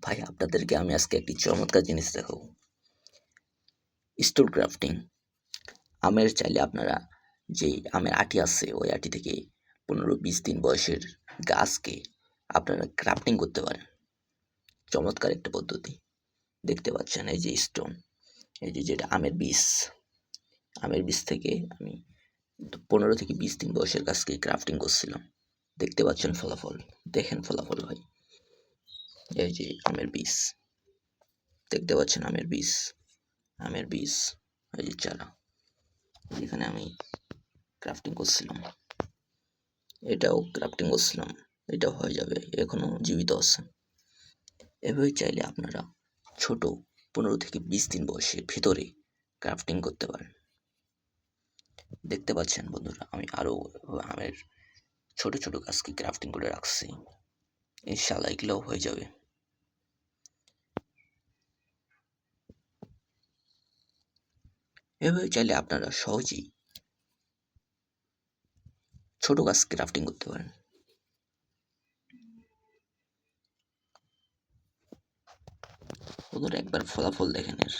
ভাই আপনাদেরকে আমি আজকে একটি চমৎকার জিনিস দেখাবো। Store crafting. আমের চাইলে আপনারা যে আমের আটি আছে ওই আটি থেকে 15-20 দিন বয়সের গাছকে আপনারা ক্রাফটিং করতে পারেন। চমৎকার একটা পদ্ধতি। দেখতে পাচ্ছেন এই যে স্টোন, এই যে যেটা আমের বীজ থেকে আমি 15-20 দিন বয়সের গাছকে ক্রাফটিং করছিলাম। দেখতে পাচ্ছেন ফলাফল, দেখেন ফলাফল ভাই। এই যে আমের বীজ, দেখতে পাচ্ছেন আমের বীজ, এই যে চারা, যেখানে আমি ক্রাফটিং করছিলাম, এটাও ক্রাফটিং করছিলাম, এটাও হয়ে যাবে, এখনো জীবিত আছে। এভাবে চাইলে আপনারা ছোট 15-20 দিন বয়সের ভিতরে ক্রাফটিং করতে পারেন। দেখতে পাচ্ছেন বন্ধুরা, আমি আরো আমের ছোট ছোট গাছকে ক্রাফটিং করে রাখছি, ইনশাআল্লাহ এগুলোও হয়ে যাবে। এভাবে চাইলে আপনারা সহজেই ছোট গাছ ক্রাফটিং করতে পারেন। বন্ধুরা একবার ফলাফল দেখেন এর।